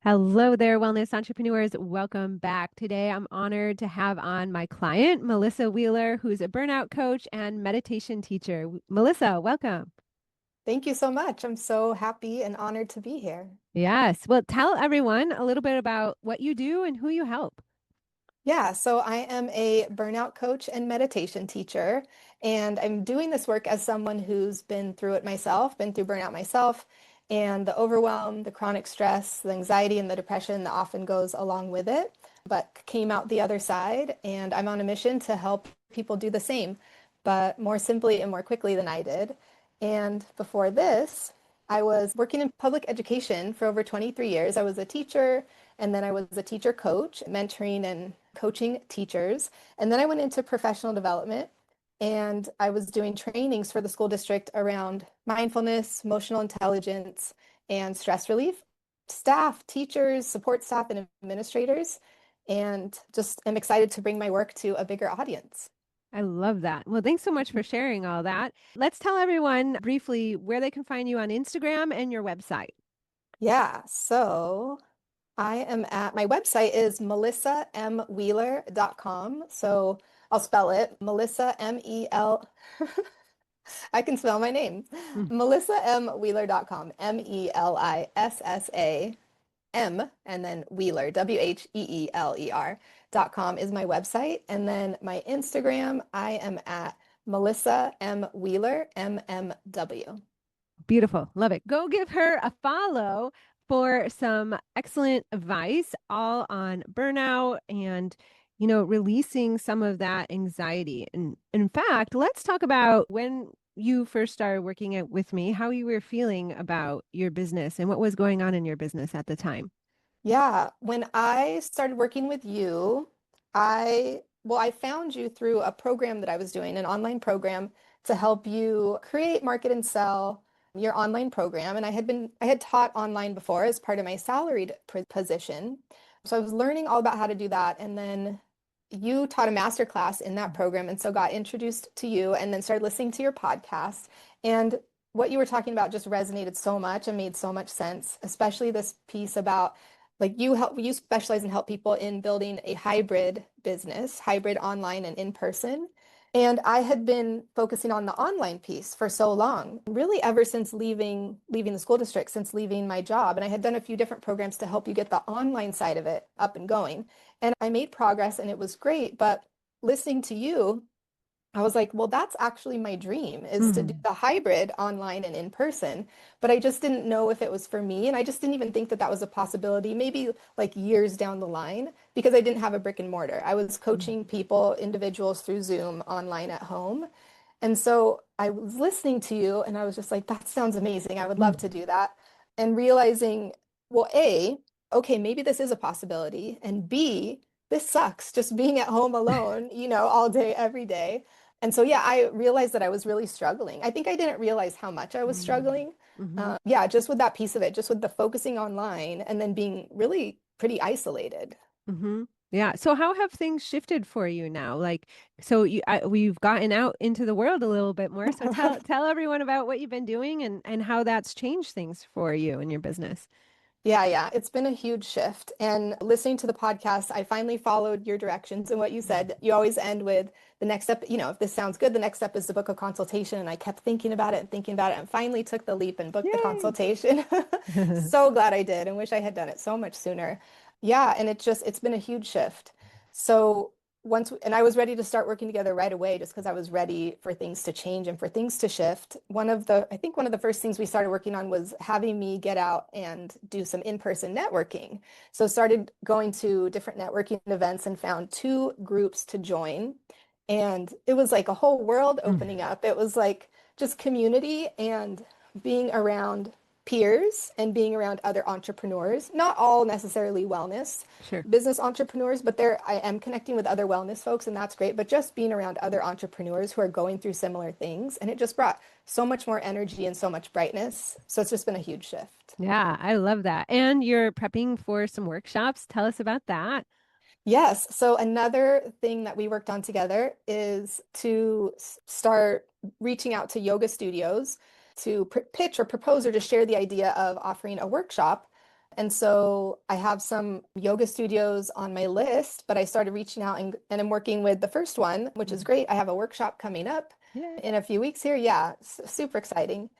Hello there, wellness entrepreneurs. Welcome back. Today, I'm honored to have on my client, Melissa Wheeler, who's a burnout coach and meditation teacher. Melissa, welcome. Thank you so much. I'm so happy and honored to be here. Yes. Well, tell everyone a little bit about what you do and who you help. Yeah, so I am a burnout coach and meditation teacher, and I'm doing this work as someone who's been through it myself, been through burnout myself, and the overwhelm, the chronic stress, the anxiety, and the depression that often goes along with it, but came out the other side. And I'm on a mission to help people do the same, but more simply and more quickly than I did. And before this, I was working in public education for over 23 years. I was a teacher, and then I was a teacher coach, mentoring and coaching teachers. And then I went into professional development and I was doing trainings for the school district around mindfulness, emotional intelligence, and stress relief. Staff, teachers, support staff, and administrators. And just am excited to bring my work to a bigger audience. I love that. Well, thanks so much for sharing all that. Let's tell everyone briefly where they can find you on Instagram and your website. Yeah, so I am at my website is melissamwheeler.com. So I'll spell it Melissa M-E-L. I can spell my name. Mm, melissamwheeler.com. Melissa and then Wheeler, Wheeler.com is my website. And then my Instagram, I am at Melissa M. Wheeler, MMW. Beautiful. Love it. Go give her a follow for some excellent advice all on burnout and, releasing some of that anxiety. And in fact, let's talk about when you first started working with me, how you were feeling about your business and what was going on in your business at the time. Yeah, when I started working with you, I found you through a program that I was doing, an online program to help you create, market, and sell your online program. And I had taught online before as part of my salaried position. So I was learning all about how to do that. And then you taught a master class in that program, and so got introduced to you and then started listening to your podcast. And what you were talking about just resonated so much and made so much sense, especially this piece about like you specialize and help people in building a hybrid business, hybrid online and in person. And I had been focusing on the online piece for so long, really ever since leaving the school district, since leaving my job. And I had done a few different programs to help you get the online side of it up and going. And I made progress and it was great. But listening to you, I was like, well, that's actually my dream is to do Mhm. the hybrid online and in person. But I just didn't know if it was for me. And I just didn't even think that that was a possibility, maybe like years down the line, because I didn't have a brick and mortar. I was coaching people, individuals through Zoom online at home. And so I was listening to you and I was just like, that sounds amazing. I would love Mhm. to do that. And realizing, well, A, okay, maybe this is a possibility. And B, this sucks just being at home alone, all day, every day. And so, yeah, I realized that I was really struggling. I think I didn't realize how much I was Mhm. struggling. Mhm. Yeah, just with that piece of it, just with the focusing online and then being really pretty isolated. Mhm. Yeah. So how have things shifted for you now? We've gotten out into the world a little bit more. So tell everyone about what you've been doing and how that's changed things for you and your business. Yeah, it's been a huge shift. And listening to the podcast, I finally followed your directions and what you said. You always end with the next step, if this sounds good, the next step is to book a consultation. And I kept thinking about it and thinking about it and finally took the leap and booked the Yay. consultation. So glad I did and wish I had done it so much sooner. Yeah, and it's been a huge shift. So and I was ready to start working together right away just because I was ready for things to change and for things to shift. I think one of the first things we started working on was having me get out and do some in-person networking. So started going to different networking events and found two groups to join. And it was like a whole world opening up. It was like just community and being around peers and being around other entrepreneurs, not all necessarily wellness Sure. business entrepreneurs, but there I am connecting with other wellness folks, and that's great. But just being around other entrepreneurs who are going through similar things, and it just brought so much more energy and so much brightness. So it's just been a huge shift. Yeah, I love that. And you're prepping for some workshops. Tell us about that. Yes. So another thing that we worked on together is to start reaching out to yoga studios to pitch or propose or just share the idea of offering a workshop And so I have some yoga studios on my list, but I started reaching out and I'm working with the first one, which is Mhm. great. I have a workshop coming up Yay. in a few weeks here. Yeah, super exciting.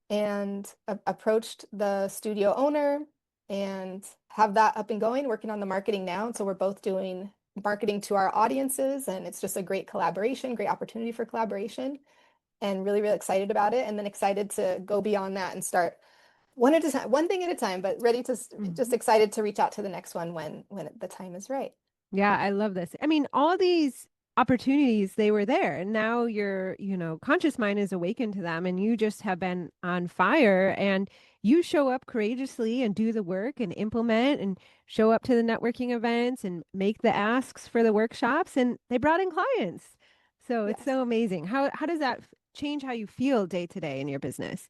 And approached the studio owner and have that up and going, working on the marketing now. And so we're both doing marketing to our audiences, and it's just a great collaboration, great opportunity for collaboration, and really, really excited about it. And then excited to go beyond that and start one at a time, one thing at a time, but ready to just Mhm. excited to reach out to the next one when the time is right. Yeah, I love this. I mean, all these opportunities, they were there, and now your, conscious mind is awakened to them, and you just have been on fire, and you show up courageously and do the work and implement and show up to the networking events and make the asks for the workshops, and they brought in clients. So it's Yes. so amazing. How does that change how you feel day to day in your business?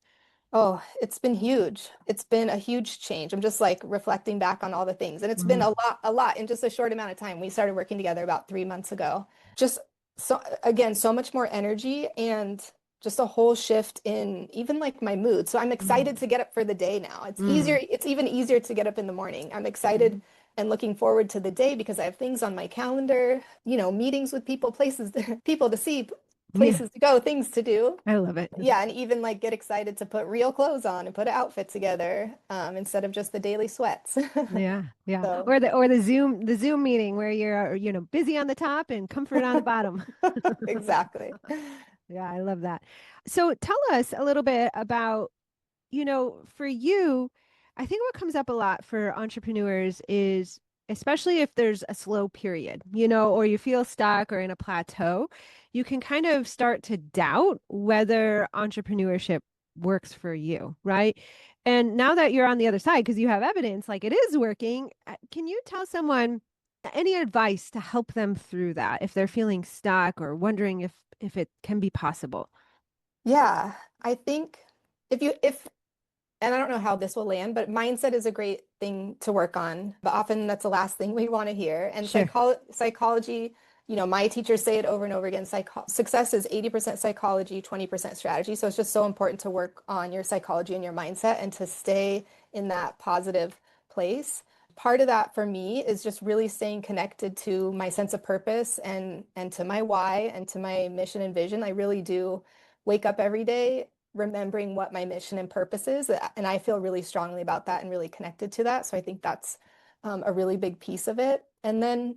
Oh, it's been huge. It's been a huge change. I'm just like reflecting back on all the things. And it's been Mhm. a lot in just a short amount of time. We started working together about 3 months ago. Just so, again, so much more energy and just a whole shift in even like my mood. So I'm excited Mhm. to get up for the day now. Mhm. It's even easier to get up in the morning. I'm excited Mhm. and looking forward to the day because I have things on my calendar, meetings with people, places, people to see, Yeah, places to go, things to do. I love it. Yeah, and even like get excited to put real clothes on and put an outfit together instead of just the daily sweats. Yeah, yeah. So, Or the Zoom meeting where you're, busy on the top and comfort on the bottom. exactly. Yeah, I love that. So tell us a little bit about, for you, I think what comes up a lot for entrepreneurs is, especially if there's a slow period, or you feel stuck or in a plateau, you can kind of start to doubt whether entrepreneurship works for you, right? And now that you're on the other side, because you have evidence like it is working, can you tell someone any advice to help them through that if they're feeling stuck or wondering if it can be possible? Yeah, I think if and I don't know how this will land, but mindset is a great thing to work on. But often that's the last thing we want to hear. And Sure. psychology, my teachers say it over and over again. Success is 80% psychology, 20% strategy. So it's just so important to work on your psychology and your mindset and to stay in that positive place. Part of that for me is just really staying connected to my sense of purpose and to my why and to my mission and vision. I really do wake up every day remembering what my mission and purpose is. And I feel really strongly about that and really connected to that. So I think that's a really big piece of it. And then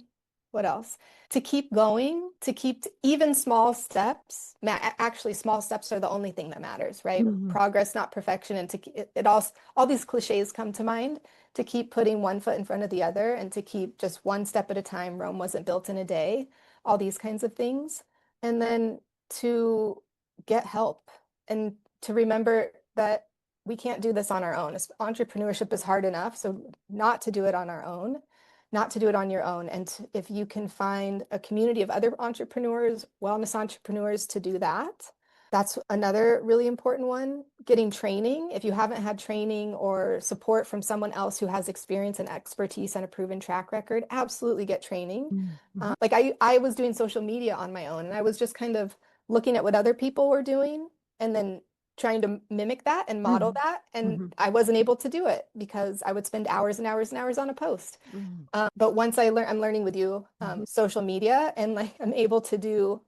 what else? To keep going, to keep even small steps. Actually, small steps are the only thing that matters, right? Mhm. Progress, not perfection. And it all these cliches come to mind to keep putting one foot in front of the other and to keep just one step at a time. Rome wasn't built in a day, all these kinds of things. And then to get help and to remember that we can't do this on our own. Entrepreneurship is hard enough, so not to do it on our own, not to do it on your own. And if you can find a community of other entrepreneurs, wellness entrepreneurs to do that, that's another really important one. Getting training. If you haven't had training or support from someone else who has experience and expertise and a proven track record, absolutely get training. Mhm. Like I was doing social media on my own, and I was just kind of looking at what other people were doing and then trying to mimic that and model Mhm. that. And Mhm. I wasn't able to do it because I would spend hours and hours and hours on a post. Mhm. But once I'm learning with you Mhm. social media, and like I'm able to do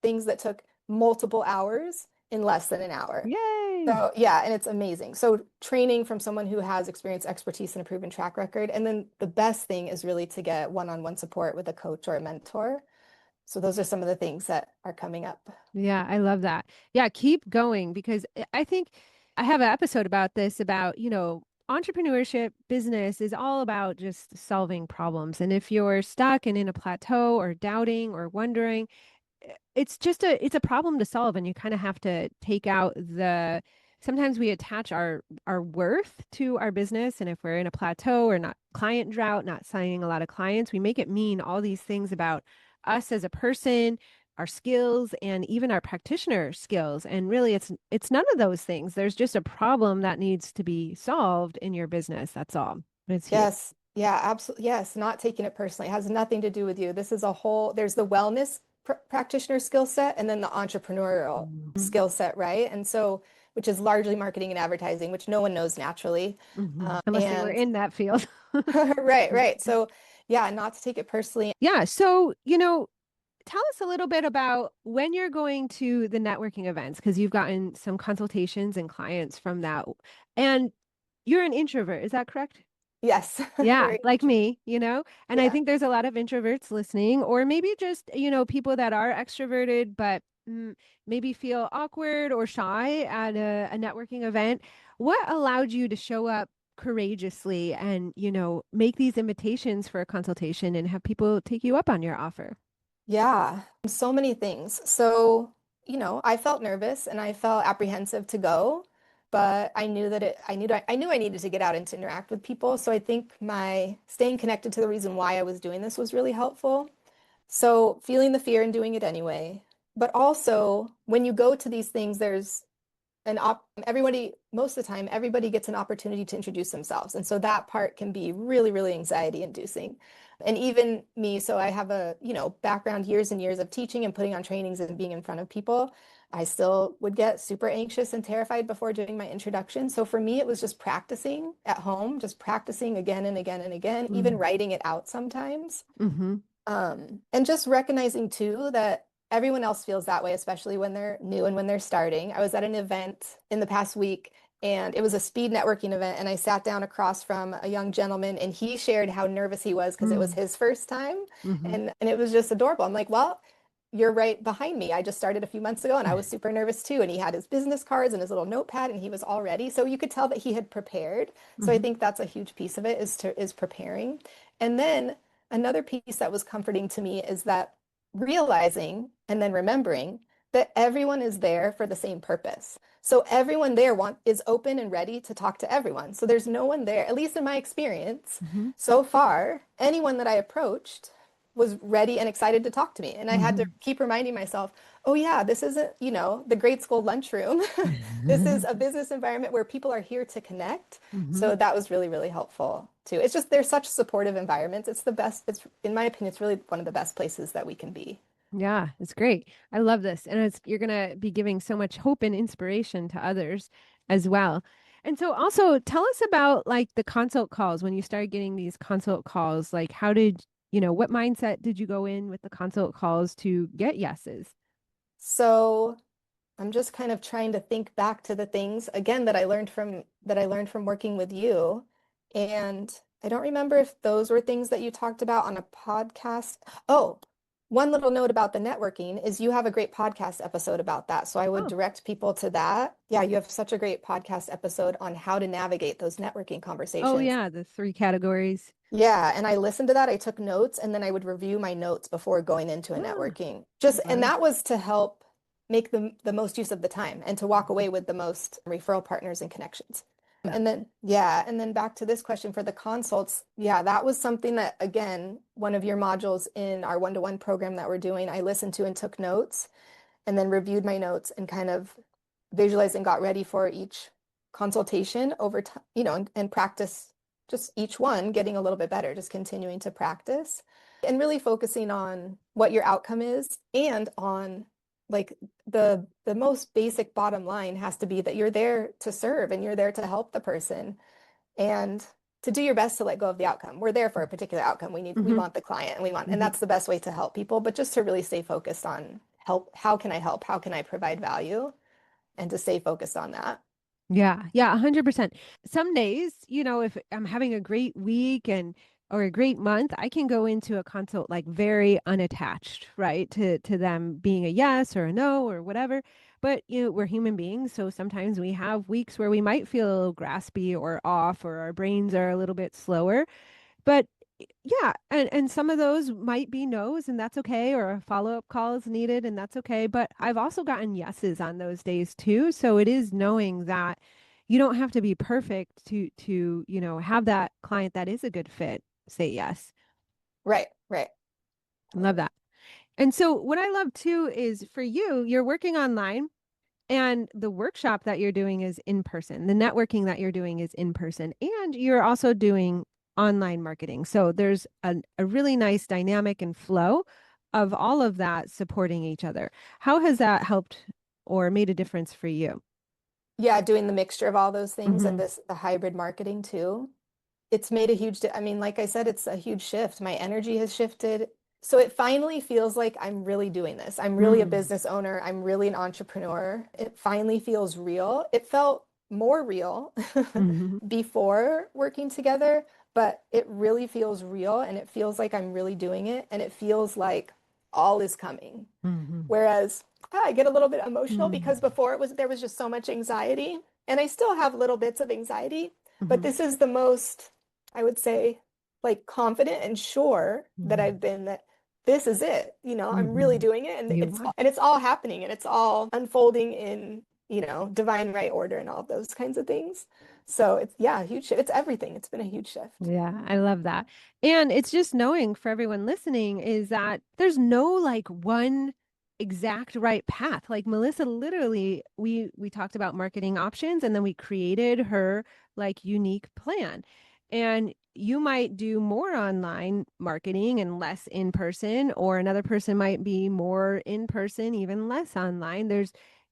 things that took multiple hours in less than an hour. Yay. So yeah, and it's amazing. So training from someone who has experience, expertise, and a proven track record. And then the best thing is really to get one-on-one support with a coach or a mentor. So those are some of the things that are coming up. Yeah, I love that. Yeah, keep going because I think I have an episode about this about, entrepreneurship business is all about just solving problems. And if you're stuck and in a plateau or doubting or wondering, it's a problem to solve, and you kind of have to take out the sometimes we attach our worth to our business, and if we're in a plateau or not client drought, not signing a lot of clients, we make it mean all these things about us as a person, our skills, and even our practitioner skills, and really it's none of those things. There's just a problem that needs to be solved in your business, that's all. It's huge. Yes. Yeah, absolutely. Yes, not taking it personally. It has nothing to do with you. This is a whole, there's the wellness practitioner skill set and then the entrepreneurial Mhm. skill set, right? And so which is largely marketing and advertising, which no one knows naturally. Unless they were And in that field. right, right. So yeah, not to take it personally. Yeah. So, tell us a little bit about when you're going to the networking events, because you've gotten some consultations and clients from that. And you're an introvert, is that correct? Yes, Yeah, very like much. me, and I Yeah. think there's a lot of introverts listening, or maybe just, people that are extroverted, but maybe feel awkward or shy at a networking event. What allowed you to show up courageously and, make these invitations for a consultation and have people take you up on your offer? Yeah, so many things. So, I felt nervous and I felt apprehensive to go, but I knew I needed to get out and to interact with people. So I think my staying connected to the reason why I was doing this was really helpful. So feeling the fear and doing it anyway. But also, when you go to these things, there's everybody, most of the time, everybody gets an opportunity to introduce themselves. And so that part can be really, really anxiety inducing. And even me, so I have a, background years and years of teaching and putting on trainings and being in front of people. I still would get super anxious and terrified before doing my introduction. So for me, it was just practicing at home, just practicing again and again and again, even writing it out sometimes. Mm-hmm. And just recognizing too that everyone else feels that way, especially when they're new and when they're starting. I was at an event in the past week and it was a speed networking event. And I sat down across from a young gentleman and he shared how nervous he was because it was his first time. Mm-hmm. And it was just adorable. I'm like, well, you're right behind me. I just started a few months ago and I was super nervous too. And he had his business cards and his little notepad and he was all ready. So you could tell that he had prepared. So I Mm-hmm. think that's a huge piece of it is preparing. And then another piece that was comforting to me is that realizing and then remembering that everyone is there for the same purpose. So everyone there is open and ready to talk to everyone. So there's no one there, at least in my experience Mm-hmm. so far, anyone that I approached was ready and excited to talk to me. And I had to keep reminding myself, oh yeah, this isn't, the grade school lunchroom. This is Mm-hmm. a business environment where people are here to connect. Mm-hmm. So that was really, really helpful too. It's just there's such supportive environments. It's the best, it's in my opinion, it's really one of the best places that we can be. Yeah, it's great. I love this. And you're going to be giving so much hope and inspiration to others as well. And so also tell us about like the consult calls when you started getting these consult calls. Like what mindset did you go in with the consult calls to get yeses? So I'm just kind of trying to think back to the things again that I learned from working with you. And I don't remember if those were things that you talked about on a podcast. Oh, one little note about the networking is you have a great podcast episode about that. So I would Oh, direct people to that. Yeah, you have such a great podcast episode on how to navigate those networking oh conversations. yeah, the three categories. Yeah, and I listened to that. I took notes and then I would review my notes before going into a Ah, networking. I Just love and it. that was to help make the most use of the time and to walk away with the most referral partners and connections. Yeah. And then back to this question for the consults. Yeah, that was something that again, one of your modules in our one-to-one program that we're doing, I listened to and took notes and then reviewed my notes and kind of visualized and got ready for each consultation over time, and practice just each one getting a little bit better, just continuing to practice and really focusing on what your outcome is and on like the most basic bottom line has to be that you're there to serve and you're there to help the person and to do your best to let go of the outcome. We're there for a particular outcome. We Hmm. want the client and and Hmm. that's the best way to help people, but just to really stay focused on help. How can I help? How can I provide value? And to stay focused on that. Yeah, yeah, 100%. Some days, if I'm having a great week or a great month, I can go into a consult like very unattached, right? To them being a yes or a no or whatever. But, we're human beings, so sometimes we have weeks where we might feel a little graspy or off or our brains are a little bit slower. But yeah, and some of those might be no's and that's okay, or a follow-up call is needed and that's okay. But I've also gotten yeses on those days too. So it is knowing that you don't have to be perfect to, have that client that is a good fit say yes. Right, right. Love that. And so what I love too is for you, you're working online and the workshop that you're doing is in person. The networking that you're doing is in person. And you're also doing online marketing. So there's a really nice dynamic and flow of all of that supporting each other. How has that helped or made a difference for you? Yeah, doing the mixture of all those things and Hmm. the hybrid marketing too. It's made a I mean, like I said, it's a huge shift. My energy has shifted. So it finally feels like I'm really doing this. I'm really a Mm. business owner. I'm really an entrepreneur. It finally feels real. It felt more real Hmm. before working together, but it really feels real and it feels like I'm really doing it and it feels like all is coming. Hmm. Whereas I get a little bit emotional Hmm. because before there was just so much anxiety, and I still have little bits of anxiety, but Hmm. this is the most, I would say, like confident and sure that Hmm. I've been that this is it. I'm really Hmm. doing it, and You are. it's all happening, and it's all unfolding in, divine right order and all of those kinds of things. So it's yeah, a huge shift. It's everything. It's been a huge shift. Yeah, I love that. And it's just knowing for everyone listening is that there's no like one exact right path. Like Melissa literally we talked about marketing options and then we created her like unique plan. And you might do more online marketing and less in person, or another person might be more in person, even less online.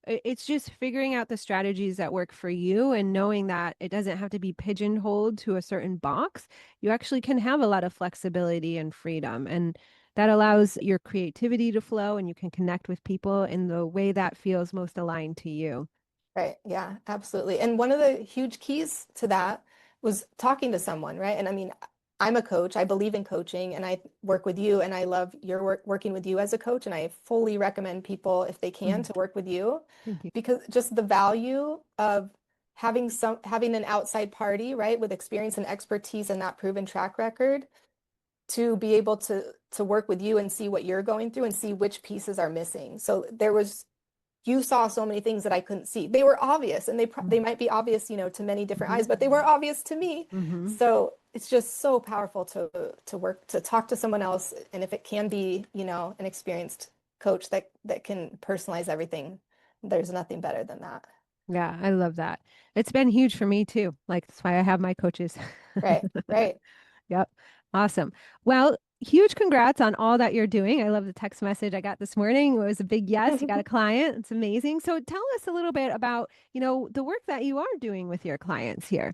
It's just figuring out the strategies that work for you and knowing that it doesn't have to be pigeonholed to a certain box. You actually can have a lot of flexibility and freedom. And that allows your creativity to flow and you can connect with people in the way that feels most aligned to you. Right. Yeah, absolutely. And one of the huge keys to that was talking to someone, right? And I mean, I'm a coach. I believe in coaching and I work with you and I love your work working with you as a coach. And I fully recommend people, if they can, Mhm. to work with you Thank you. because just the value of having an outside party, right, with experience and expertise and that proven track record to be able to work with you and see what you're going through and see which pieces are missing. So you saw so many things that I couldn't see. They were obvious and they might be obvious, to many different Mm-hmm. eyes, but they were obvious to me. Hmm. So it's just so powerful to talk to someone else. And if it can be, an experienced coach that can personalize everything, there's nothing better than that. Yeah, I love that. It's been huge for me too. Like that's why I have my coaches. Right, right. Yep. Awesome. Well, huge congrats on all that you're doing. I love the text message I got this morning. It was a big yes. You got a client. It's amazing. So tell us a little bit about, the work that you are doing with your clients here.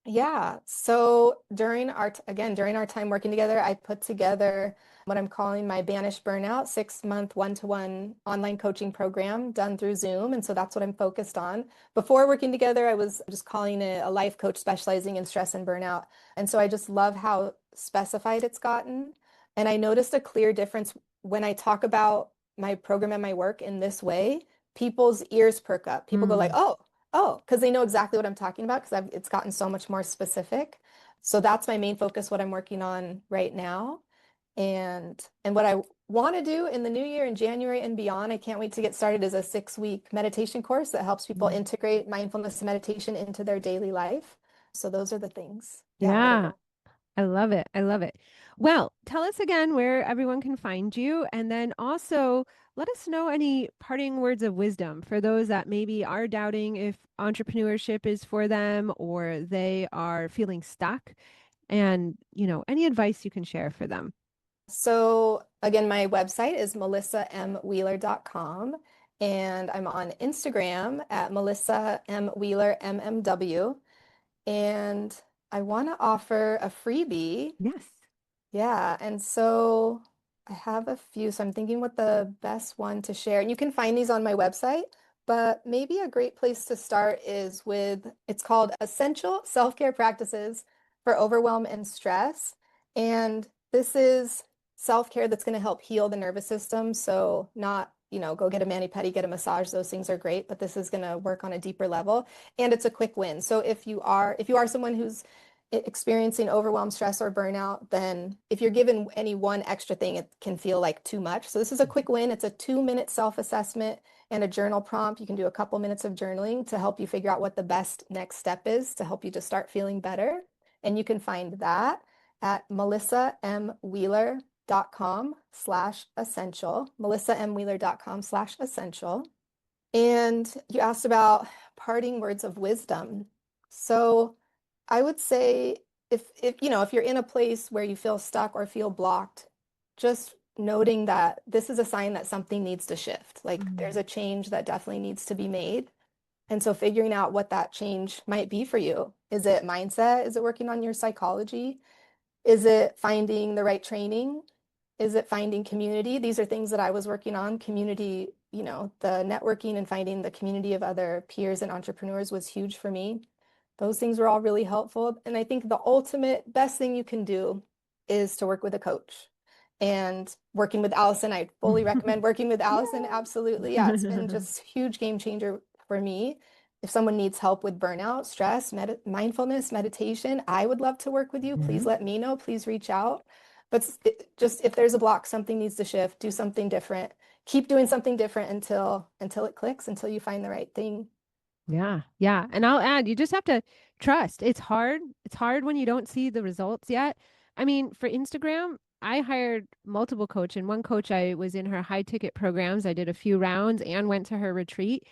Yeah. So during our time working together, I put together what I'm calling my Banished Burnout 6-month one-to-one online coaching program done through Zoom. And so that's what I'm focused on. Before working together, I was just calling it a life coach specializing in stress and burnout. And so I just love how specified it's gotten. And I noticed a clear difference when I talk about my program and my work in this way. People's ears perk up. People go like, Mm. oh, because they know exactly what I'm talking about because it's gotten so much more specific. So that's my main focus, what I'm working on right now. And what I want to do in the new year in January and beyond, I can't wait to get started, is a 6-week meditation course that helps people Mm. integrate mindfulness and meditation into their daily life. So those are the things, yeah, that are Yeah, going. I love it. I love it. Well, tell us again where everyone can find you. And then also let us know any parting words of wisdom for those that maybe are doubting if entrepreneurship is for them or they are feeling stuck. And, any advice you can share for them. So again, my website is melissamwheeler.com and I'm on Instagram at Melissa M. Wheeler MMW. And I want to offer a freebie. Yes. Yeah, and so I have a few, so I'm thinking what the best one to share. And you can find these on my website, but maybe a great place to start is it's called Essential Self-Care Practices for Overwhelm and Stress. And this is self-care that's going to help heal the nervous system. So not, go get a mani-pedi, get a massage. Those things are great, but this is going to work on a deeper level. And it's a quick win. So if you are someone who's experiencing overwhelm, stress, or burnout, then if you're given any one extra thing, it can feel like too much. So this is a quick win. It's a 2-minute self-assessment and a journal prompt. You can do a couple minutes of journaling to help you figure out what the best next step is to help you just start feeling better. And you can find that at melissamwheeler.com/essential, melissamwheeler.com/essential. And you asked about parting words of wisdom. So I would say if you're in a place where you feel stuck or feel blocked, just noting that this is a sign that something needs to shift. Like there's Mhm. a change that definitely needs to be made. And so figuring out what that change might be for you. Is it mindset? Is it working on your psychology? Is it finding the right training? Is it finding community? These are things that I was working on. Community, the networking and finding the community of other peers and entrepreneurs was huge for me. Those things were all really helpful. And I think the ultimate best thing you can do is to work with a coach. And working with Allison, I fully recommend working with Allison. Absolutely. Yeah, it's been Yeah. just a huge game changer for me. If someone needs help with burnout, stress, mindfulness, meditation, I would love to work with you. Please Mhm. let me know. Please reach out. But just if there's a block, something needs to shift, do something different. Keep doing something different until it clicks, until you find the right thing. Yeah, yeah. And I'll add, you just have to trust. It's hard. It's hard when you don't see the results yet. I mean, for Instagram, I hired multiple coach and one coach I was in her high ticket programs. I did a few rounds and went to her retreat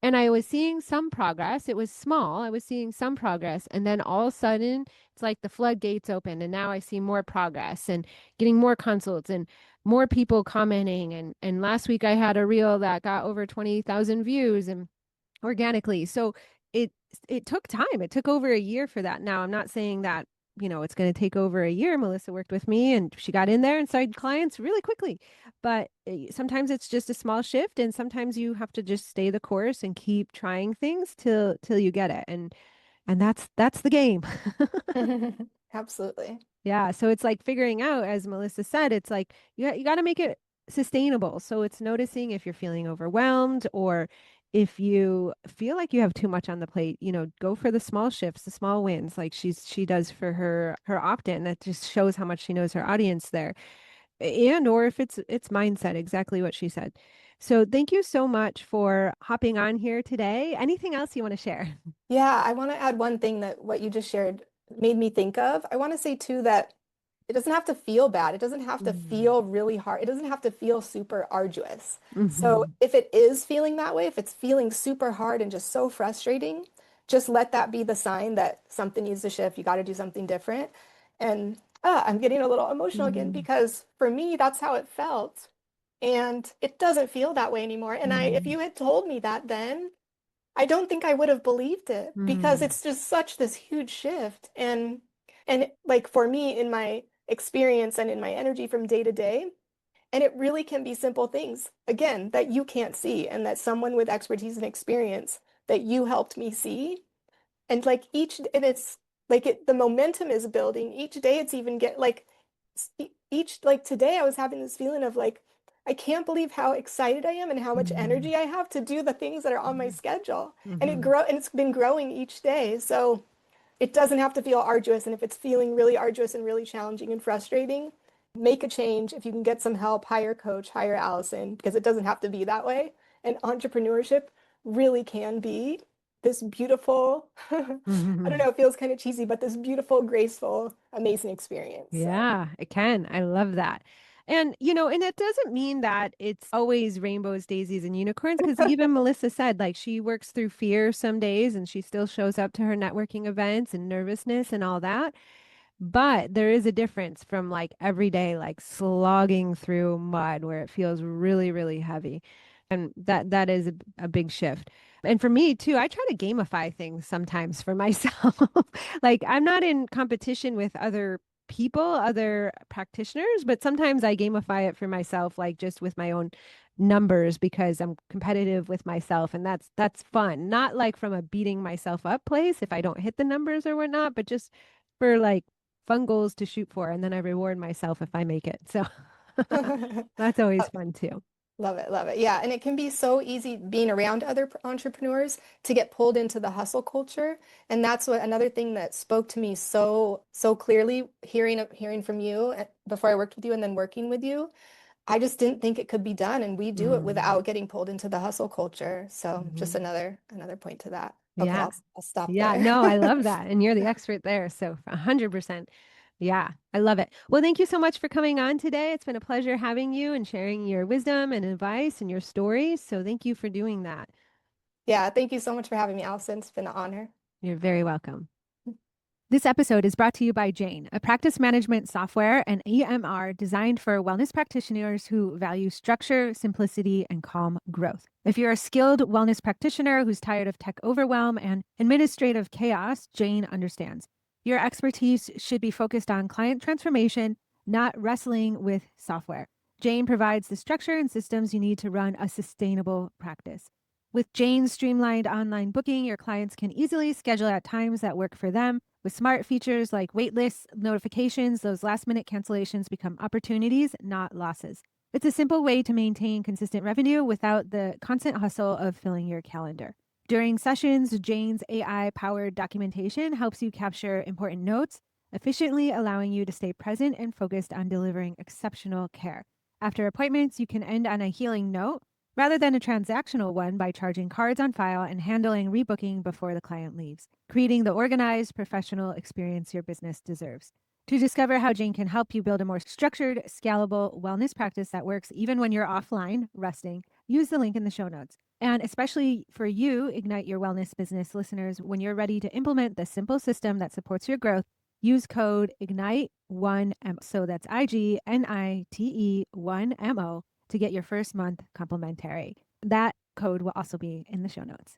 and I was seeing some progress. It was small. I was seeing some progress and then all of a sudden it's like the floodgates opened and now I see more progress and getting more consults and more people commenting and last week I had a reel that got over 20,000 views and organically. So it it took time. It took over a year for that. Now, I'm not saying that, it's going to take over a year. Melissa worked with me and she got in there and signed clients really quickly. But sometimes it's just a small shift and sometimes you have to just stay the course and keep trying things till you get it. And that's the game. Absolutely. Yeah, so it's like figuring out, as Melissa said, it's like you got to make it sustainable. So it's noticing if you're feeling overwhelmed or if you feel like you have too much on the plate, go for the small shifts, the small wins, like she does for her opt-in. That just shows how much she knows her audience there. And or if it's mindset, exactly what she said. So thank you so much for hopping on here today. Anything else you want to share? Yeah, I want to add one thing that what you just shared made me think of. I want to say too that it doesn't have to feel bad. It doesn't have to Mm-hmm. feel really hard. It doesn't have to feel super arduous. So Mm-hmm. if it is feeling that way, if it's feeling super hard and just so frustrating, just let that be the sign that something needs to shift. You got to do something different. And I'm getting a little emotional again Mm-hmm. because for me, that's how it felt. And it doesn't feel that way anymore. And if Mm-hmm. you had told me that then, I don't think I would have believed it because Mm-hmm. it's just such this huge shift. And like for me in my experience and in my energy from day to day, and it really can be simple things, again, that you can't see and that someone with expertise and experience that you helped me see. And like and it's like the momentum is building. Each day it's even like today I was having this feeling of like, I can't believe how excited I am and how much Mm-hmm. energy I have to do the things that are on my schedule. And Mm-hmm. it's been growing each day. So it doesn't have to feel arduous. And if it's feeling really arduous and really challenging and frustrating, make a change. If you can get some help, hire a coach, hire Allison, because it doesn't have to be that way. And entrepreneurship really can be this beautiful, I don't Mm-hmm. know, it feels kind of cheesy, but this beautiful, graceful, amazing experience. So, Yeah, it can. I love that. And it doesn't mean that it's always rainbows, daisies, and unicorns, because even Melissa said, like, she works through fear some days and she still shows up to her networking events and nervousness and all that. But there is a difference from like every day, like slogging through mud where it feels really, really heavy. And that is a big shift. And for me too, I try to gamify things sometimes for myself. Like I'm not in competition with other people, other practitioners, but sometimes I gamify it for myself, like just with my own numbers because I'm competitive with myself and that's fun. Not like from a beating myself up place if I don't hit the numbers or whatnot, but just for like fun goals to shoot for, and then I reward myself if I make it. So that's always fun too. love it, love it. Yeah, and it can be so easy being around other entrepreneurs to get pulled into the hustle culture. And that's what another thing that spoke to me so clearly hearing from you before I worked with you and then working with you. I just didn't think it could be done, and we do it Mm. without getting pulled into the hustle culture. So just Mhm. another point to that. Okay, Yeah. I'll stop Yeah. there. No, I love that. And you're the expert there. So 100%. Yeah, I love it. Well, thank you so much for coming on today. It's been a pleasure having you and sharing your wisdom and advice and your stories. So thank you for doing that. Yeah, thank you so much for having me, Allison. It's been an honor. You're very welcome. This episode is brought to you by Jane, a practice management software and EMR designed for wellness practitioners who value structure, simplicity, and calm growth. If you're a skilled wellness practitioner who's tired of tech overwhelm and administrative chaos, Jane understands. Your expertise should be focused on client transformation, not wrestling with software. Jane provides the structure and systems you need to run a sustainable practice. With Jane's streamlined online booking, your clients can easily schedule at times that work for them. With smart features like waitlist notifications, those last minute cancellations become opportunities, not losses. It's a simple way to maintain consistent revenue without the constant hustle of filling your calendar. During sessions, Jane's AI powered documentation helps you capture important notes, efficiently allowing you to stay present and focused on delivering exceptional care. After appointments, you can end on a healing note rather than a transactional one by charging cards on file and handling rebooking before the client leaves, creating the organized, professional experience your business deserves. To discover how Jane can help you build a more structured, scalable wellness practice that works even when you're offline, resting, use the link in the show notes. And especially for you, Ignite Your Wellness Business listeners, when you're ready to implement the simple system that supports your growth, use code IGNITE1MO. So that's IGNITE1MO to get your first month complimentary. That code will also be in the show notes.